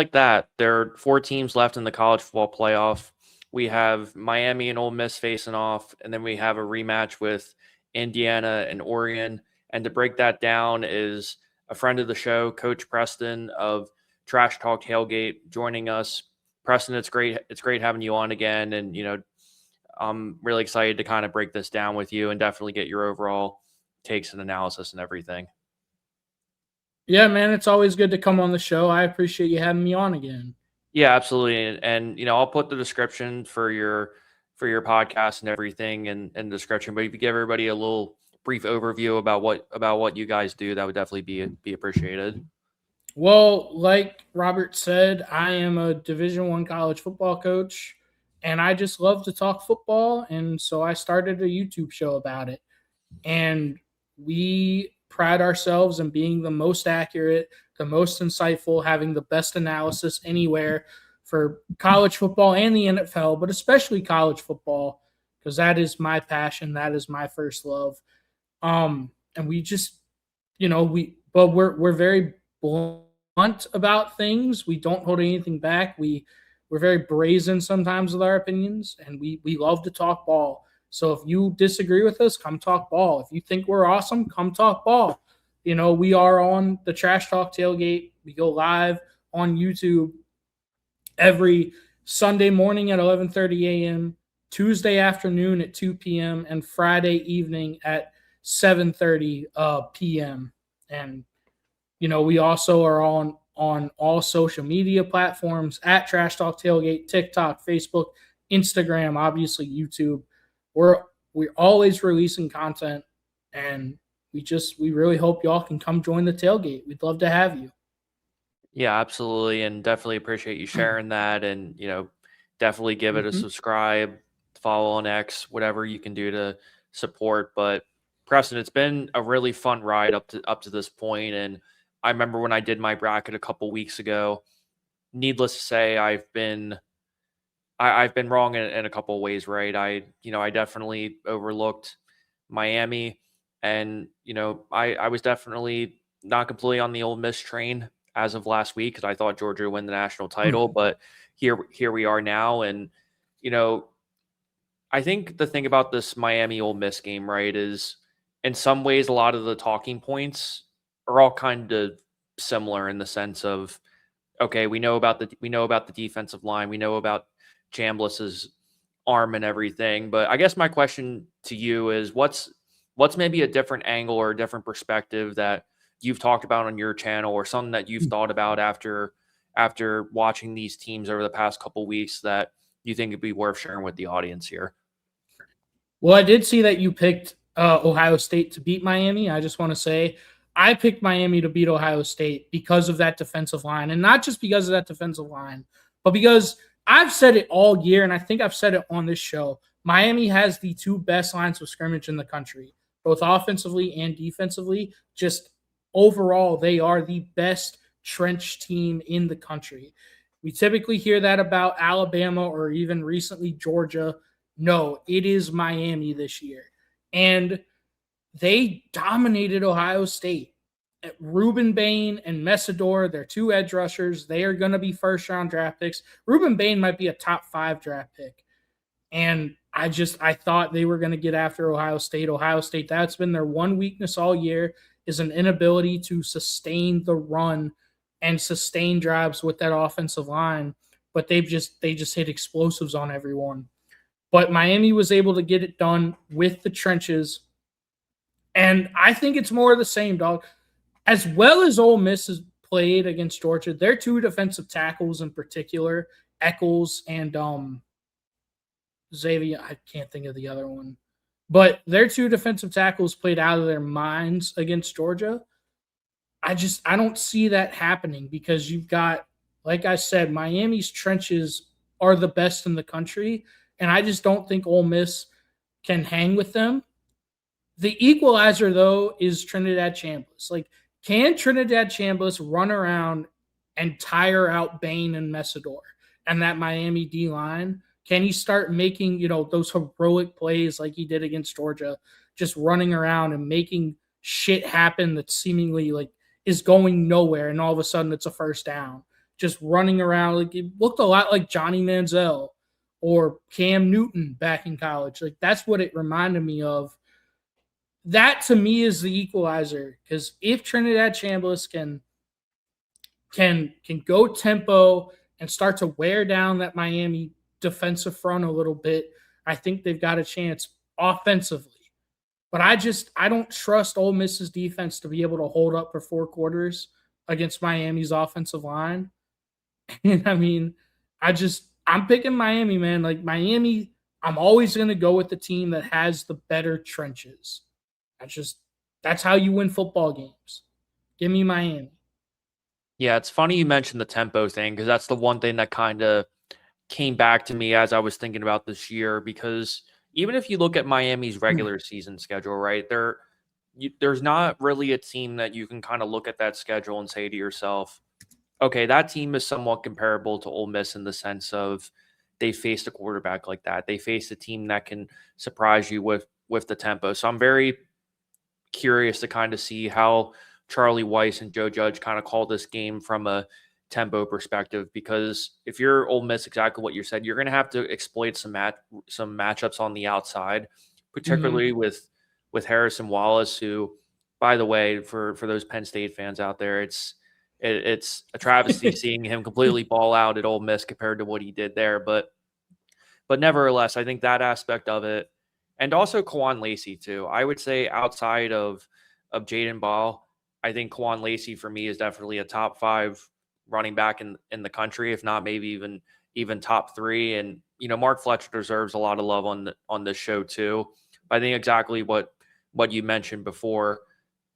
like that, there are 4 teams left in the college football playoff. We have Miami and Ole Miss facing off, and then we have a rematch with Indiana and Oregon. And to break that down is a friend of the show, Coach Preston of Trash Talk Tailgate, joining us. Preston, it's great. It's great having you on again, and I'm really excited to kind of break this down with you and definitely get your overall takes and analysis and everything. Yeah, man, it's always good to come on the show. I appreciate you having me on again. Yeah, absolutely. And I'll put the description for your podcast and everything in the description. But if you give everybody a little brief overview about what you guys do, that would definitely be appreciated. Well, like Robert said, I am a Division I college football coach, and I just love to talk football, and so I started a YouTube show about it. And we pride ourselves in being the most accurate, the most insightful, having the best analysis anywhere for college football and the NFL, but especially college football, because that is my passion, that is my first love. And we just, we're very blunt about things. We don't hold anything back. We're very brazen sometimes with our opinions, and we love to talk ball. So if you disagree with us, come talk ball. If you think we're awesome, come talk ball. We are on the Trash Talk Tailgate. We go live on YouTube every Sunday morning at 11:30 a.m., Tuesday afternoon at 2 p.m., and Friday evening at 7:30 p.m. And we also are on all social media platforms at Trash Talk Tailgate, TikTok, Facebook, Instagram, obviously YouTube. We're always releasing content, and we really hope y'all can come join the tailgate. We'd love to have you. Yeah, absolutely, and definitely appreciate you sharing that, and definitely give it a subscribe, follow on X, whatever you can do to support. But Preston, it's been a really fun ride up to this point, and I remember when I did my bracket a couple weeks ago. Needless to say, I've been wrong in a couple of ways, right? I definitely overlooked Miami, and I was definitely not completely on the Ole Miss train as of last week because I thought Georgia would win the national title, but here we are now, and I think the thing about this Miami Ole Miss game, right, is in some ways a lot of the talking points are all kind of similar in the sense of, okay, we know about the defensive line, we know about Chambliss's arm and everything, but I guess my question to you is what's maybe a different angle or a different perspective that you've talked about on your channel, or something that you've thought about after watching these teams over the past couple weeks that you think it'd be worth sharing with the audience here? Well, I did see that you picked Ohio State to beat Miami. I just want to say I picked Miami to beat Ohio State because of that defensive line, and not just because of that defensive line, but because I've said it all year, and I think I've said it on this show. Miami has the 2 best lines of scrimmage in the country, both offensively and defensively. Just overall, they are the best trench team in the country. We typically hear that about Alabama or even recently Georgia. No, it is Miami this year. And they dominated Ohio State. Ruben Bain and Messidor, they're 2 edge rushers. They are going to be first-round draft picks. Ruben Bain might be a top 5 draft pick. And I thought they were going to get after Ohio State. Ohio State, that's been their one weakness all year, is an inability to sustain the run and sustain drives with that offensive line. But they just hit explosives on everyone. But Miami was able to get it done with the trenches. And I think it's more of the same, dog. As well as Ole Miss has played against Georgia, their 2 defensive tackles in particular, Eccles and Xavier, I can't think of the other one. But their 2 defensive tackles played out of their minds against Georgia. I don't see that happening because you've got, like I said, Miami's trenches are the best in the country, and I just don't think Ole Miss can hang with them. The equalizer, though, is Trinidad Chambliss. Like, can Trinidad Chambliss run around and tire out Bain and Messidor and that Miami D-line? Can he start making, those heroic plays like he did against Georgia, just running around and making shit happen that seemingly, is going nowhere, and all of a sudden it's a first down? just running around. Like, it looked a lot like Johnny Manziel or Cam Newton back in college. Like, that's what it reminded me of. That to me is the equalizer, because if Trinidad Chambliss can go tempo and start to wear down that Miami defensive front a little bit, I think they've got a chance offensively. But I don't trust Ole Miss's defense to be able to hold up for 4 quarters against Miami's offensive line. And I mean, I'm picking Miami, man. Like, Miami, I'm always going to go with the team that has the better trenches. That's how you win football games. Give me Miami. Yeah, it's funny you mentioned the tempo thing, because that's the one thing that kind of came back to me as I was thinking about this year, because even if you look at Miami's regular season schedule, right, there's not really a team that you can kind of look at that schedule and say to yourself, okay, that team is somewhat comparable to Ole Miss in the sense of they faced a quarterback like that. They faced a team that can surprise you with the tempo. So I'm very curious to kind of see how Charlie Weiss and Joe Judge kind of call this game from a tempo perspective, because if you're Ole Miss, exactly what you said, you're going to have to exploit some matchups on the outside, particularly with Harrison Wallace, who, by the way, for those Penn State fans out there, it's a travesty seeing him completely ball out at Ole Miss compared to what he did there, but nevertheless, I think that aspect of it, and also Kewan Lacy too. I would say outside of Jaden Ball, I think Kewan Lacy for me is definitely a top 5 running back in the country, if not maybe even top 3. And Mark Fletcher deserves a lot of love on this show too. But I think exactly what you mentioned before.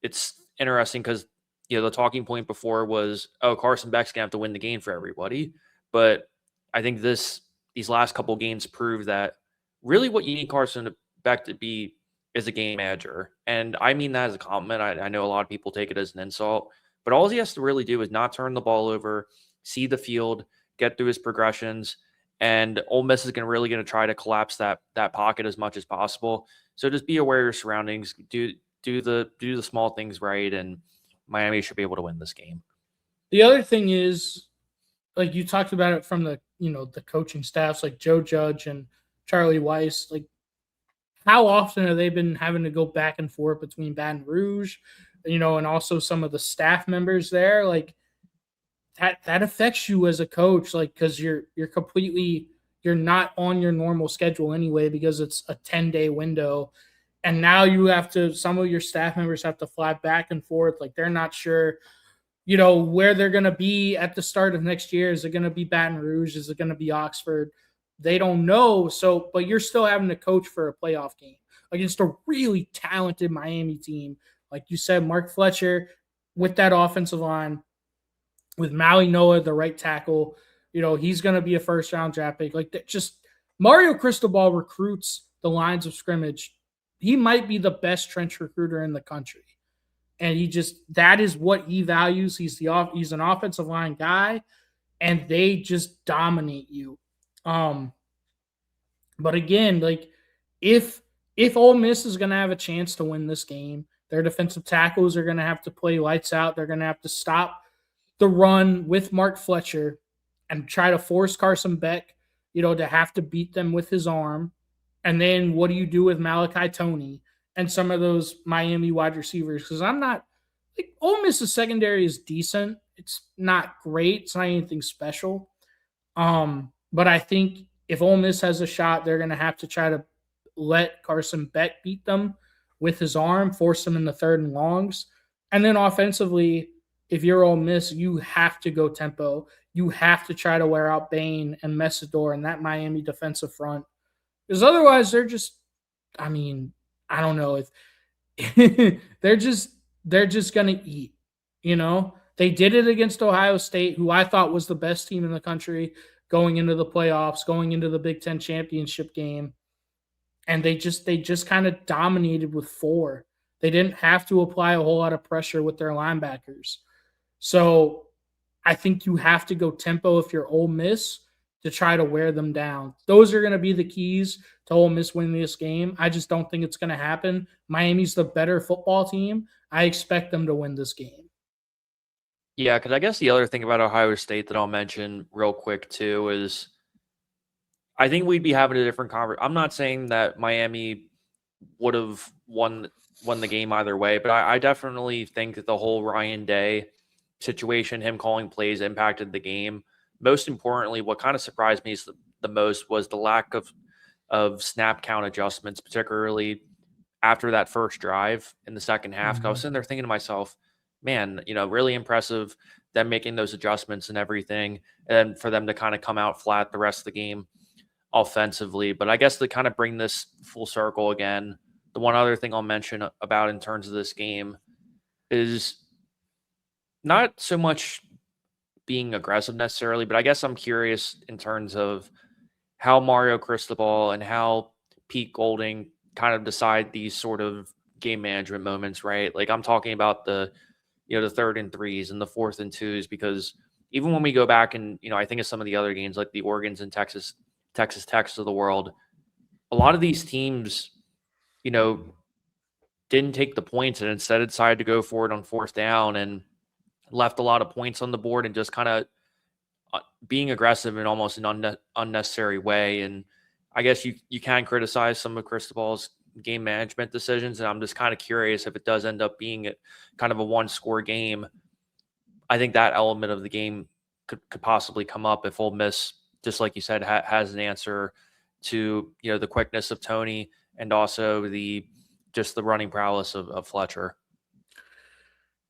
It's interesting because the talking point before was, oh, Carson Beck's gonna have to win the game for everybody. But I think these last couple games prove that really what you need Carson Beck to be is a game manager. And I mean that as a compliment. I know a lot of people take it as an insult, but all he has to really do is not turn the ball over, see the field, get through his progressions, and Ole Miss is really going to try to collapse that pocket as much as possible. So just be aware of your surroundings, do the small things right, and Miami should be able to win this game. The other thing is, like, you talked about it from the the coaching staffs like Joe Judge and Charlie Weiss, like, how often have they been having to go back and forth between Baton Rouge, and also some of the staff members there? Like, that affects you as a coach, like, because you're not on your normal schedule anyway, because it's a 10-day window, and now some of your staff members have to fly back and forth. Like, they're not sure where they're going to be at the start of next year. Is it going to be Baton Rouge? Is it going to be Oxford? They don't know. So, but you're still having to coach for a playoff game against a really talented Miami team. Like you said, Mark Fletcher with that offensive line, with Maui Noah, the right tackle, he's going to be a first-round draft pick. Like, just Mario Cristobal recruits the lines of scrimmage. He might be the best trench recruiter in the country. And that is what he values. He's an offensive line guy, and they just dominate you. But again, like, if Ole Miss is going to have a chance to win this game, their defensive tackles are going to have to play lights out. They're going to have to stop the run with Mark Fletcher and try to force Carson Beck, to have to beat them with his arm. And then what do you do with Malachi Toney and some of those Miami wide receivers? Because Ole Miss's secondary is decent. It's not great. It's not anything special. But I think if Ole Miss has a shot, they're going to have to try to let Carson Beck beat them with his arm, force them in the 3rd and longs. And then offensively, if you're Ole Miss, you have to go tempo. You have to try to wear out Bain and Messidor and that Miami defensive front. Because otherwise, they're just, I don't know if they're just going to eat, They did it against Ohio State, who I thought was the best team in the country going into the playoffs, going into the Big Ten championship game. And they just kind of dominated with 4. They didn't have to apply a whole lot of pressure with their linebackers. So I think you have to go tempo if you're Ole Miss to try to wear them down. Those are going to be the keys to Ole Miss winning this game. I just don't think it's going to happen. Miami's the better football team. I expect them to win this game. Yeah, because I guess the other thing about Ohio State that I'll mention real quick too is I think we'd be having a different conversation. I'm not saying that Miami would have won the game either way, but I definitely think that the whole Ryan Day situation, him calling plays, impacted the game. Most importantly, what kind of surprised me is the most was the lack of snap count adjustments, particularly after that first drive in the second half. I was sitting there thinking to myself, man, really impressive them making those adjustments and everything, and for them to kind of come out flat the rest of the game offensively. But I guess to kind of bring this full circle again, the one other thing I'll mention about in terms of this game is not so much being aggressive necessarily, but I guess I'm curious in terms of how Mario Cristobal and how Pete Golding kind of decide these sort of game management moments, right? Like I'm talking about the 3rd and 3s and the 4th and 2s, because even when we go back and, I think of some of the other games like the Oregons and Texas Techs of the world, a lot of these teams, you know, didn't take the points and instead decided to go for it on 4th down and left a lot of points on the board and just kind of being aggressive in almost an unnecessary way. And I guess you can criticize some of Cristobal's game management decisions, and I'm just kind of curious if it does end up being kind of a one-score game. I think that element of the game could possibly come up if Ole Miss, just like you said, has an answer to the quickness of Tony and also the running prowess of Fletcher.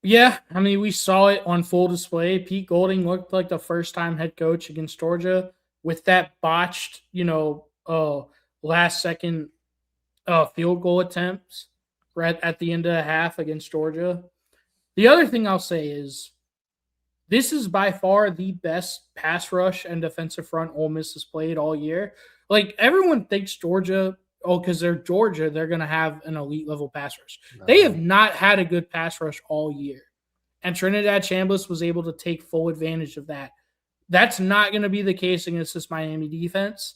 Yeah, I mean, we saw it on full display. Pete Golding looked like the first time head coach against Georgia with that botched, last second field goal attempts right at the end of the half against Georgia. The other thing I'll say is this is by far the best pass rush and defensive front Ole Miss has played all year. Like everyone thinks Georgia, because they're Georgia, they're going to have an elite level pass rush. They have not had a good pass rush all year. And Trinidad Chambliss was able to take full advantage of that. That's not going to be the case against this Miami defense.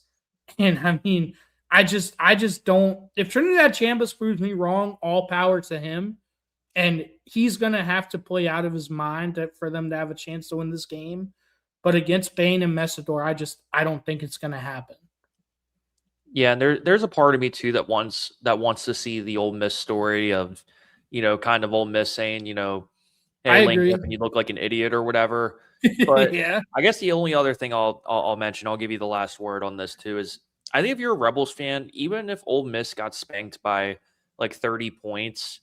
And I mean, I just don't. If Trinidad Chambliss proves me wrong, all power to him. And he's going to have to play out of his mind for them to have a chance to win this game. But against Bain and Messidor, I don't think it's going to happen. Yeah, and there's a part of me too that wants to see the Ole Miss story of, kind of Ole Miss saying, hey, Lane Kiffin, you look like an idiot or whatever. But yeah. I guess the only other thing I'll mention, I'll give you the last word on this too, is I think if you're a Rebels fan, even if Ole Miss got spanked by like 30 points,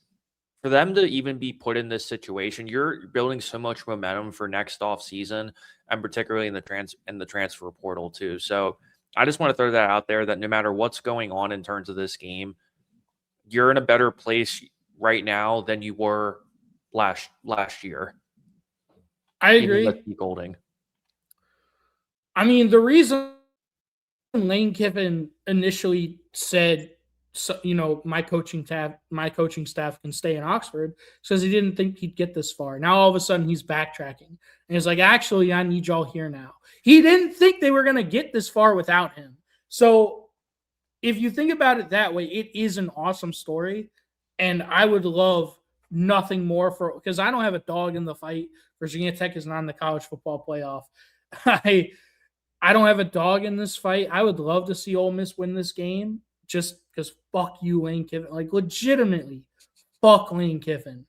for them to even be put in this situation, you're building so much momentum for next off season, and particularly in the transfer portal too. So I just want to throw that out there that no matter what's going on in terms of this game, you're in a better place right now than you were last year. I agree. Even with Golding. I mean, the reason Lane Kiffin initially said, my coaching staff can stay in Oxford because he didn't think he'd get this far. Now all of a sudden he's backtracking and he's like, actually, I need y'all here now. He didn't think they were going to get this far without him. So if you think about it that way, it is an awesome story. And I would love nothing more because I don't have a dog in the fight. Virginia Tech is not in the college football playoff. I don't have a dog in this fight. I would love to see Ole Miss win this game just because fuck you, Lane Kiffin. Like legitimately, fuck Lane Kiffin.